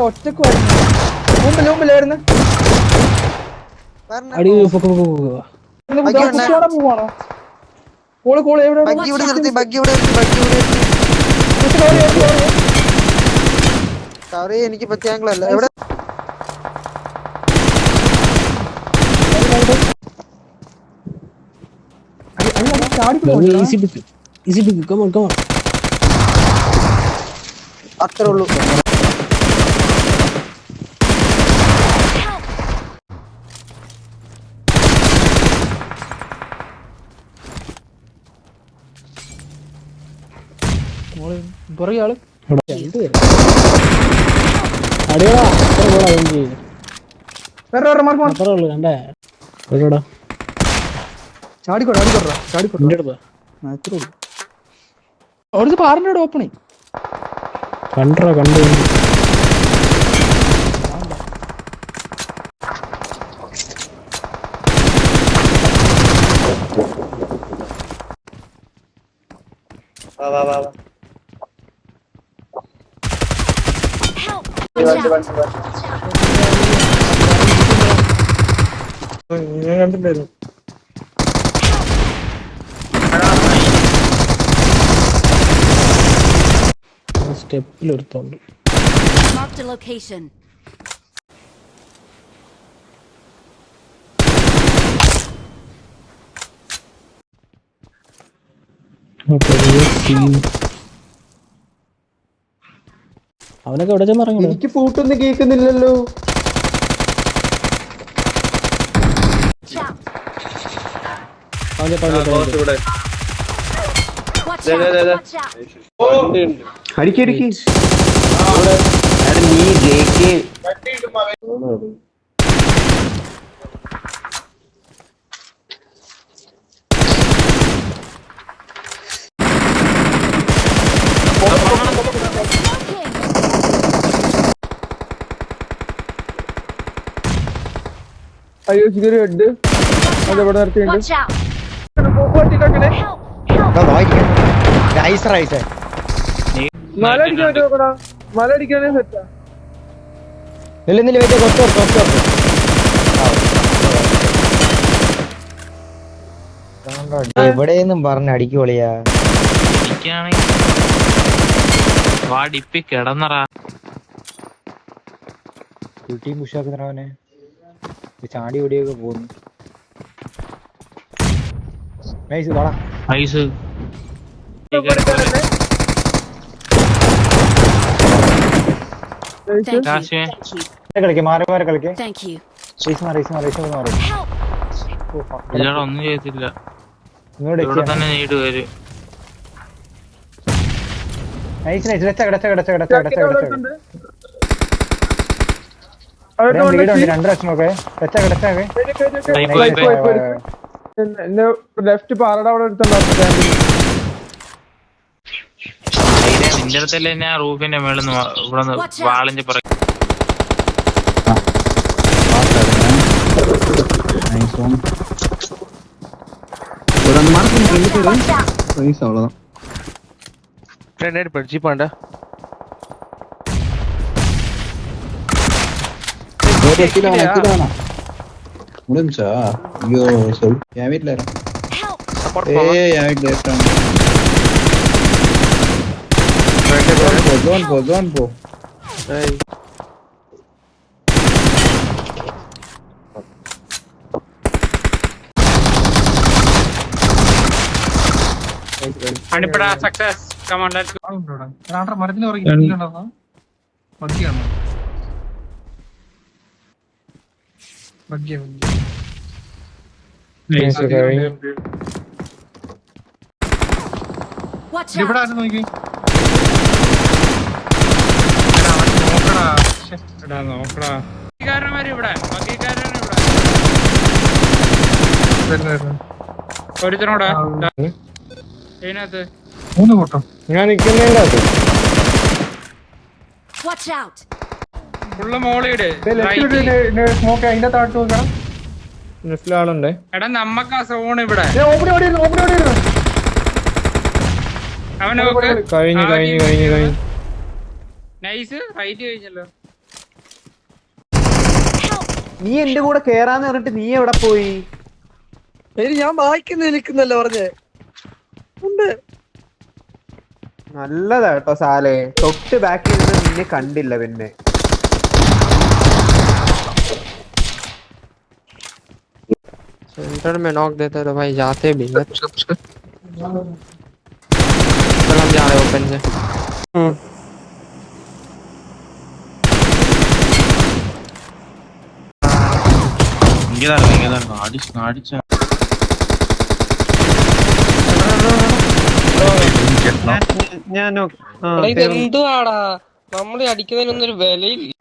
ഒറ്റക്ക് മുമ്പിലായിരുന്നു എനിക്ക് പറ്റിയാങ്കളല്ല എവിടെ അത്രേ ഉള്ളൂ. പുറകെയാള് പാറിന്റെ ഓപ്പണി കണ്ടോ കണ്ടു. ഞാൻ കണ്ടിട്ടുണ്ടായിരുന്നു. സ്റ്റെപ്പിലെടുത്തോണ്ട് അവനൊക്കെ എവിടെ ചെന്ന് ഇറങ്ങി? എനിക്ക് പൂട്ടൊന്നും കേൾക്കുന്നില്ലല്ലോ. അടിക്കടിക്ക് അയ്യോ ചിക്കൻ ഹെഡ് അതെവിടെ നിർത്തിയുണ്ട്. മല അടിക്കാൻ നോക്കടാ, മല അടിക്കാനേ സെറ്റാ. എവിടെയെന്നും പറഞ്ഞ അടിക്കുപൊളിയാ. കുട്ടിയും പുഷാക്കുന്നവനെ ചാടി ഓടിയൊക്കെ പോകുന്നു. കളിക്കാം മാറി മാറി കളിക്കാം. ഒന്നും ചെയ്തില്ല. ഇവിടെ തന്നെ നീട് വരും. ലെഫ്റ്റ് പാറയുടെ അവിടെ എടുത്തുണ്ടോ? നിന്റെ അടുത്തല്ലേ ഞാൻ റൂഫിന്റെ മേളിൽ ഇവിടെ വാളിന്റെ പുറകെ. படிச்சுப்பாண்டா முடிஞ்சா? ஐயோ சொல், என் வீட்டுல ஜோன் போ. അണിപ്പടാ success. Come on let's go. റാണ്ടർ മരത്തിന് പുറകിലുണ്ടോ? ബഗ്ഗിയാണോ? ബഗ്ഗിയാ ഇവിടെ ആരും നോക്കി നോക്കടാ. ഒരുത്തനോടാ ഇതിനകത്ത് 3 കൂട്ടം. ഞാൻ നിൽക്കുന്നതിന്റെ ഫുള്ള് മോളിയുടെ സ്മോക്ക് അതിന്റെ താഴ്ത്തു നോക്കണം. ആളുണ്ടേ. എടാ നമ്മക്ക് ആ സോൺ ഇവിടെ അവനെ കഴിഞ്ഞു. നൈസ് ഫൈറ്റ് കഴിഞ്ഞല്ലോ. നീ എന്റെ കൂടെ കേറാന്ന് പറഞ്ഞിട്ട് നീ എവിടെ പോയി? ഞാൻ വായിക്കുന്ന നിൽക്കുന്നല്ലോ പറഞ്ഞേ. നല്ലതാ കേട്ടോ സാലേ. തൊട്ട് ബാക്കിൽ നിന്ന് നിന്നെ കണ്ടില്ല പിന്നെ. सेंटर में नॉक देते तो भाई जाते भी ना। चल हम जा रहे ओपन से। ഇതെന്തുവാടാ നമ്മള് അടിക്കുന്നതിനൊന്നും ഒരു വിലയില്ല.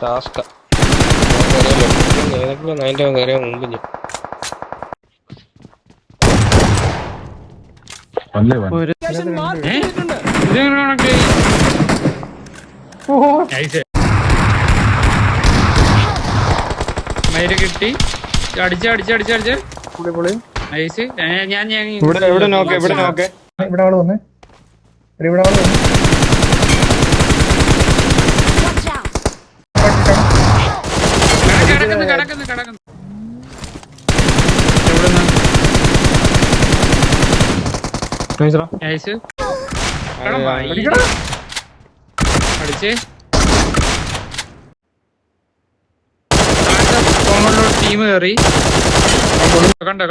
ടാസ്കാ ഏതെങ്കിലും അതിന്റെ കയറിയ മുമ്പ് ഞാൻ മയില് കിട്ടി. അടിച്ച് നൈസ്. ഞാൻ ഇവിടെ നോക്കേ. ഇവിടെ ആള് വന്നേ. ഇവിടെ ആള് വന്നേ. കിടക്കുന്നു. നൈസ്. അടിച്ച് ടീം കയറി.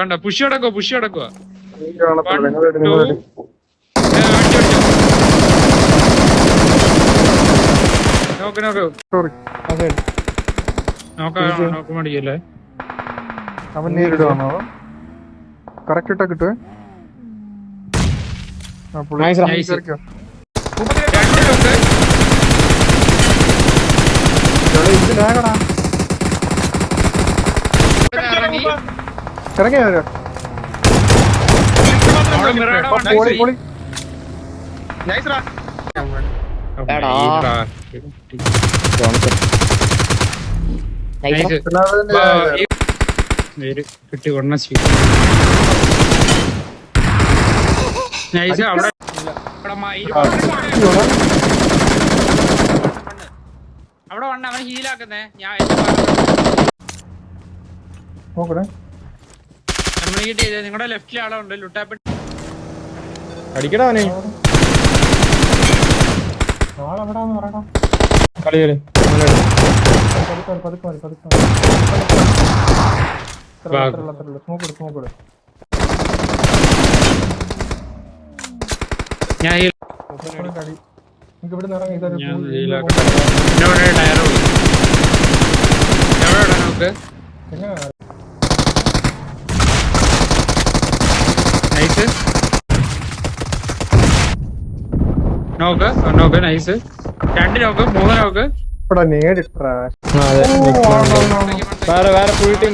കണ്ട പുഷ് അടക്കുക. നോക്ക് മടിയല്ലേ. അവൻ നേരിടുവാണോ? കറക്റ്റ് ഇട്ടാ കിട്ടുവേ. കിട്ടി കൊണ്ട നൈസ്. അവിടെ വണ്ണ അവൻ ഹീലാക്കുന്നേ. ഞാൻ കമ്മ്യൂണിക്കേറ്റ് ചെയ്തേ. നിങ്ങളുടെ ലെഫ്റ്റിലെ ആളുണ്ട് ലുട്ടാപ്പി. അടിക്കടാ അവനെ. കളി ഞാൻ ടയർ പോയി. എവിടെ നോക്ക്. നൈസ്. നോക്ക് നൈസ്. 2 നോക്ക് 3 നോക്ക്. വേറെ ഫുൾ ടീം